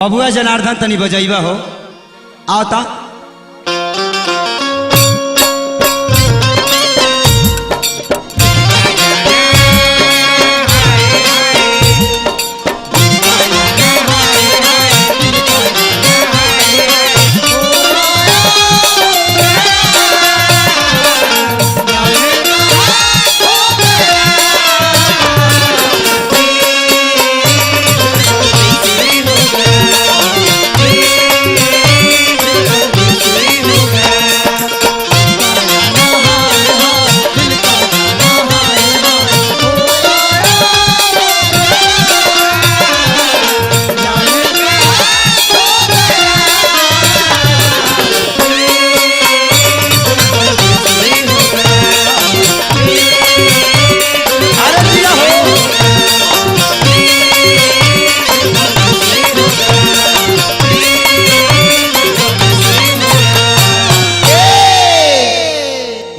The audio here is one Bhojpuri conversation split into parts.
बबुआ जनार्दन तनी बजैबा हो आवता।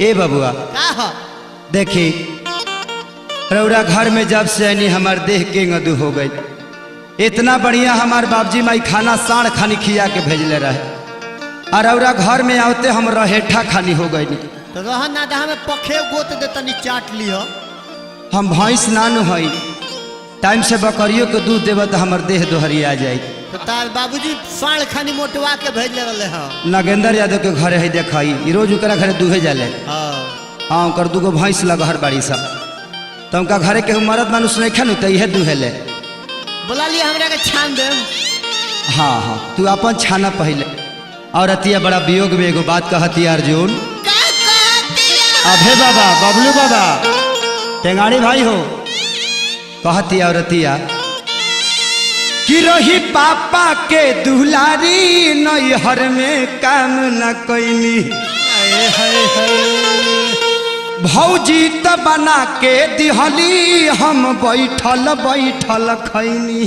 ए बबुआ देखी रौरा घर में जब से आनी हमार देह के गदू हो गई। इतना बढ़िया हमार बाबजी माई खाना साढ़ खानी खिया के भेजले रहे और रौरा घर में आते हम रहेठा खानी हो गई। तो रहन ना हमें पखे गोत दे तनी चाट लियो। हम भैंस नानु हई टाइम से बकरियों के दूध देव तो हमार देह दोहरिया जाई। तो तार बाबूजी साढ़ खानी मोटवा के भेजले रहले हां। नागेंद्र यादव के घरे है देखई रोज ओकरा घरे दूहे जाले। हाँ ओकर दूगो भैंस लगहर बाड़ी सब तो उनका घरे के मरद मानुष नहीं खानु तो यह दूहेले। बोला लिया हमरा के छान दे। हाँ हाँ तू अपन छाना पहले। और अतिया बड़ा वियोग में एगो बात कहती अर्जुन। अभे बाबा बबलू बाबा टेंगाड़ी भाई हो कहती और अतिया कि रही पापा के दुलारी नैहर में काम न कैनी। भौजी त बना के दिहली हम बैठल बैठल खैनी।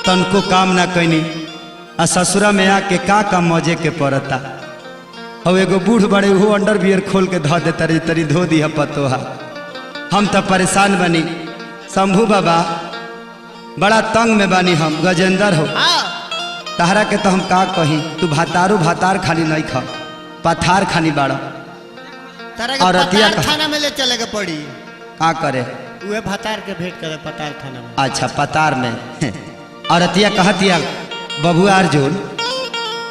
तनको काम ना कैनी आ ससुरा में आके का मजे के पड़ता। अब एगो बूढ़ बड़े वो अंडरवियर खोल के धो दे तरी तरी धो दिया पतोहा। हम तो परेशान बनी। शंभू बाबा बड़ा तंग में बानी हम। गजेंद्र हो तहरा के तो हम का कही तू भातार खानी नहीं खा पथार खानी बाड़ा। और पतार थाना में ले चले के पड़ी का करे उहे भतार के भेंट करे पतार थाना में। अच्छा पतार में और अतिया कहतिया बबुआ अर्जुन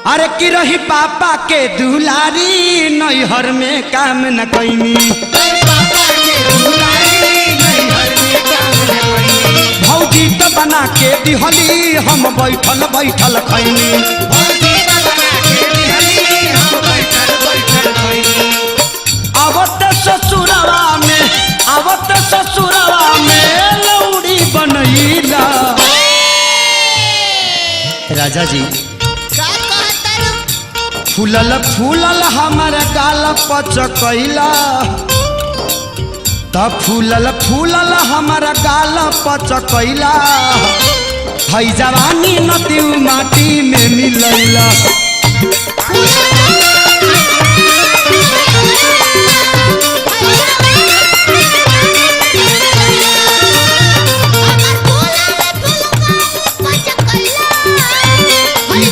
अरे कि रही पापा के दुलारी नैहर में काम न कैनी। भौजी तो बना के दिहली हम बैठल बैठल खैनी। आवत ससुरवा में लौड़ी बनैला। राजा जी फूलल फूलल हमार गाल पचकैला। तब फूलल फूलल हमार गाल पचकैला। हई जवानी नदी माटी में मिलैला।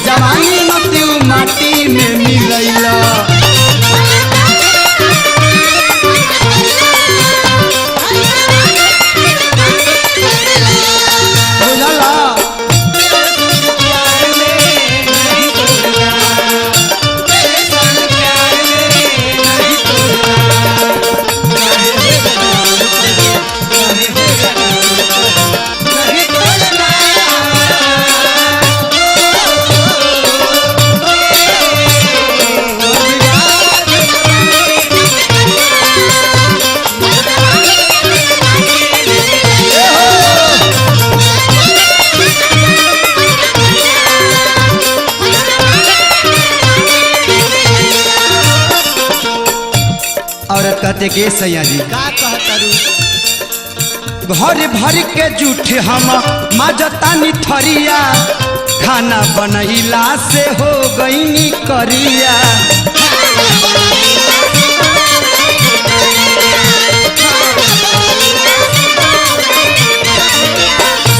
जवानी नदी माटी में मिलैला। औरत कहते के सैया जी का कहतरू घर भर के जूठ हम माजतानी थरिया। खाना बनैला से हो गईनी करिया।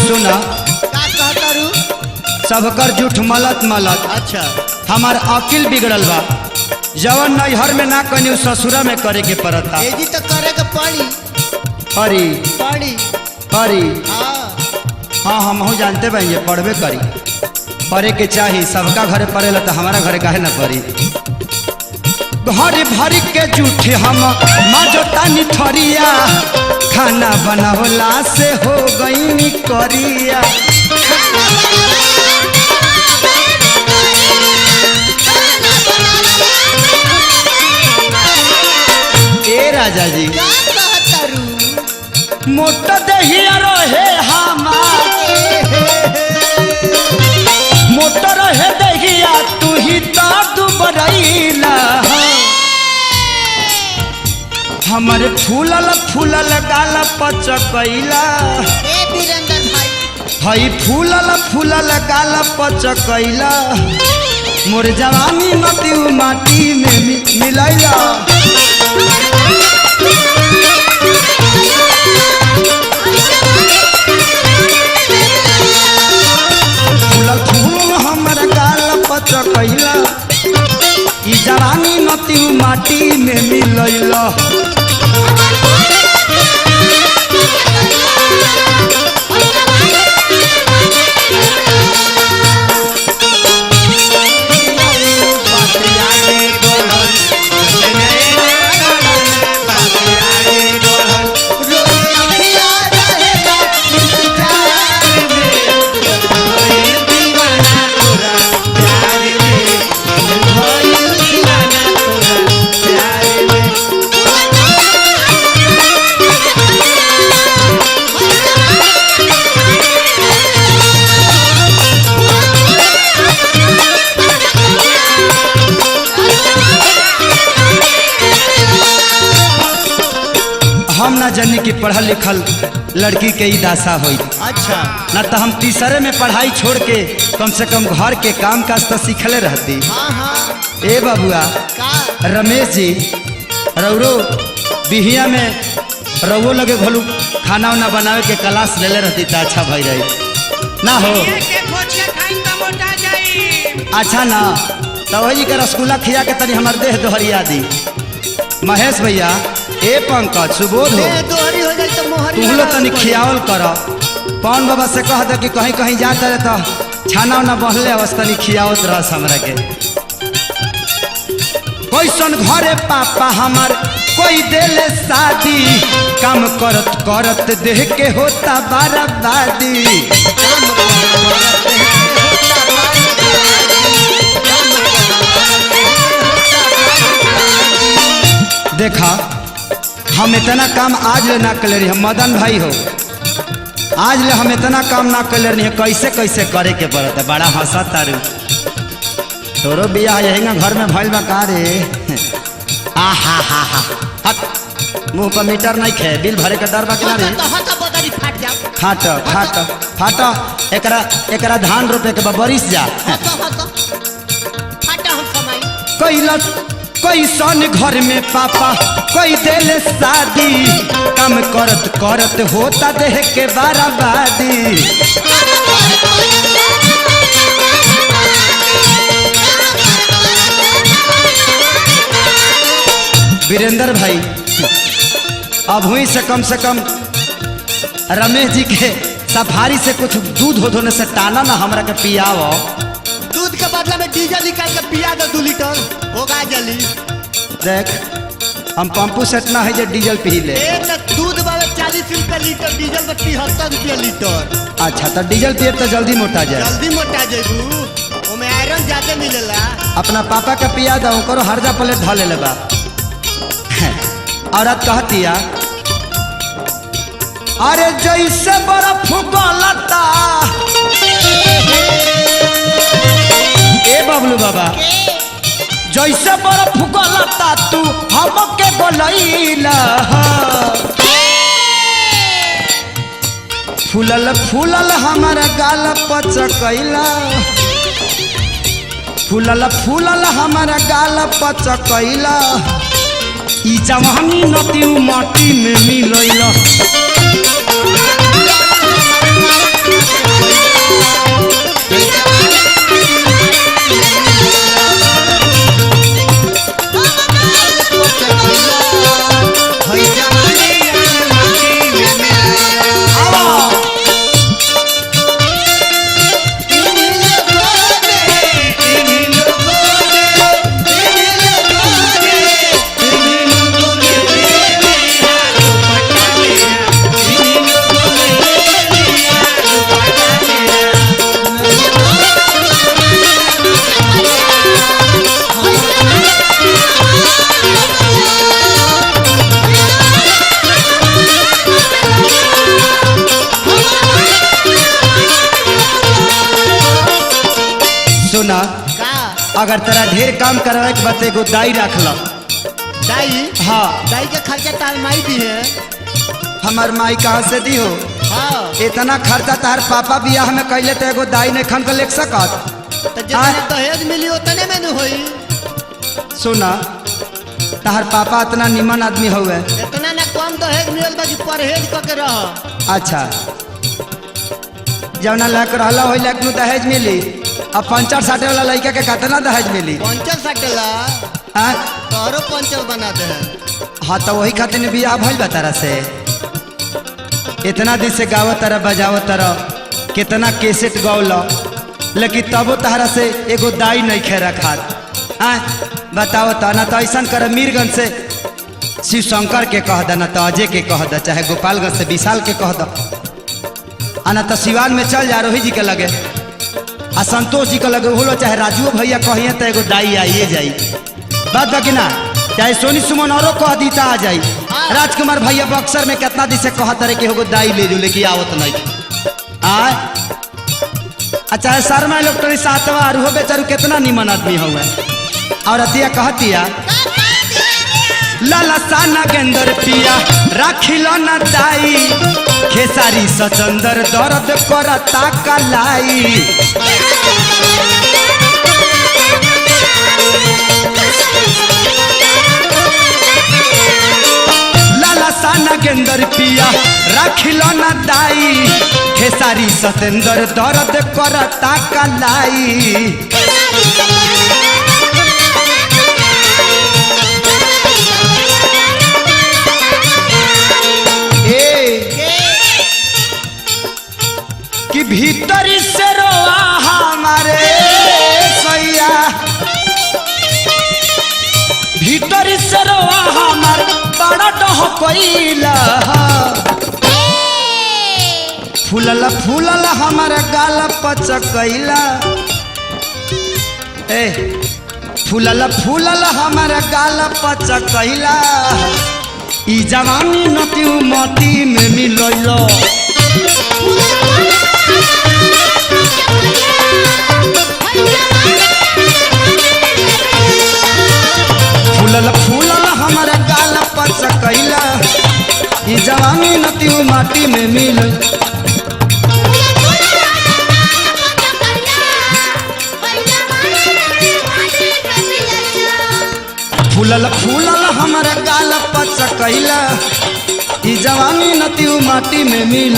सुना का कहतरू सबकर झूठ मलत मलत अच्छा हमार अकिल बिगड़ल बा। जवन नैहर में ना कनी ससुरा में करे के पड़ता। एजी तो करे के पड़ी परी पड़ी परी हाँ हाँ हम जानते भाई पढ़बे करी पढ़े के चाही। सबका घरे पड़ेला तो हमारा घरे काहे ना पड़ी। घर भर के जूठे हम मजोता निठरिया खाना बनावला से हो गई करिया। ए राजा जी मोटा दहिया रहे हमार मोटा रहे दहिया तू ही तो बरैला। हमारे फूलल फूलल गाल पचकैला हई फूलल फूलल गाल पचकैला। मोर जवानी मती माटी में मिलैला। फूलल फूल हमर गाल पचकैला ई जवानी मती माटी में मिलैला। हम ना जानी कि पढ़ल लिखल लड़की के ही दासा होई। अच्छा ना तो हम तीसरे में पढ़ाई छोड़ के कम से कम घर के काम काज तो सीखले रहती। हाँ हाँ ए बबुआ का रमेश जी रौरो बिहिया में रवो लगे घोलू खाना उना बनावे के क्लास ले ले रहती तो अच्छा भाई रही ना हो। अच्छा ना तो वही के रसगुल्ला खिया के तनी हमार देह दोहरिया दी। महेश भैया ए पंकज सुबोध हो दोहरी हो जाए तो मोहरी तुम लोग तनी खियावल कर। पवन बाबा से कह दे कि कहीं कहीं जाता रहे तो छाना उना बहले अवस्था खियावत रहस हमरा के। कैसन घरे पापा हमार कोई देले शादी काम करत करत देह के होता बर्बादी। देखा हम इतना काम आज ले ना कर रही हम मदन भाई हो आज ले हम इतना काम ना कर रही है कैसे कैसे करे के पड़ता। बड़ा हंसा तारू तोरो बियाह यही ना घर में भइल बा का रे। आ हा हा हा मुँह पर मीटर नहीं खे बिल भरे के डर बा कि ना रे। फाट फाट फाट एकरा धान रोपे के बरिस जा कैसन घर में पापा कोई देले शादी काम करत करत होता देह के बर्बादी। वीरेंद्र भाई अब हुई से कम रमेश जी के सफारी से कुछ दूध होने से टाना ना हमरा के पियाओ। दूध के बदला में डीजल निकाल के पिया दो 2 लीटर होगा जल्दी। देख हम पंपू सेट ना है जो डीजल पी ले। दूध वाले 40 रुपये लीटर डीजल में 73 रुपये लीटर। अच्छा तो डीजल पिए तो जल्दी मोटा जाए। जल्दी मोटा जेबू ओमे आयरन ज्यादा मिलेला। अपना पापा का पिया दो करो हरजा प्लेट ढा ले बा। औरत कहती है अरे जैसे बर्फ गलता ए बबलू बाबा जैसे बर्फ गलता तू हमके बोलैला। फूलल फूलल हमारा गाल पचकैला फूलल फूलल हमारा गाल पचकैला। ई जवानी नती माटी में मिलैला। सुना, का अगर तेरा ढेर काम करवाए के बात एगो दाई रख लो। दाई? हाँ, दाई के खर्चा तार माई दी है। हमार माई कहाँ से दी हो? हाँ इतना खर्चा तार पापा बियाह में कैले तो एगो दाई ने खन के ले सकत। तो जितने दहेज मिली उतने में न होई। सुना, तार पापा इतना निमन आदमी हुए। इतना ना कम दहेज मिलल बा कि परहेज करके रह। अच्छा, जवना लग रहा हो लग दहेज मिली। अब पंचर साटे वाला लड़का के कितना दहेज मिली? पंचर सटला हाँ? तोहरो पंचर बना दे। हाँ तो वही खातिर बियाह भइल बा तारा से। इतना दिन से गावत तारा बजावत तारा, कितना केसेट गौल, लेकिन तबो तारा से एगो दाई नहीं खे रखात। हाँ बताओ तो ना तो ऐसा कर मीरगंज से शिव शंकर के कह द, ना तो अजय के कह द, चाहे गोपालगंज से विशाल के कह द, ना तो सिवान में चल जा रोही जी के लगे, आ संतोष जी के लगे होलो, चाहे राजू भैया कहिए तो एगो दाई आइए जाई। बात बाकी ना, चाहे सोनी सुमन औरों कह दी आ जाई। राजकुमार भैया बक्सर में कितना दिन से कहत रहे कि एगो दाई ले जो, लेकिन आवत नहीं। अच्छा शर्मा इलेक्ट्रॉनिक सातवा हो बेचारू कितना निमन आदमी हुआ। और अतिया कहतिया लाला साना गेंदर पिया राखिलो न दाई, खेसारी सचंदर दर्द करता कलाई। लाला साना गेंदर पिया राखिलो न दाई, खेसारी सतेंदर दर्द करता कलाई। कि भीतरी से रोआ हमारे सैया, भीतरी से रोआ हमार बड़ा डह कोइला। फूलल फूलल हमार गाल पचकैला, ए फूलल फूलल हमार गाल पचकैला। ई जवानी नती मती में मिलैलो, फूलल फूलल हमारा गाल पचकैला। ई जवानी नती माटी में मिल, फूलल फूलल हमारा गाल पचकैला। ई जवानी नती माटी में मिल।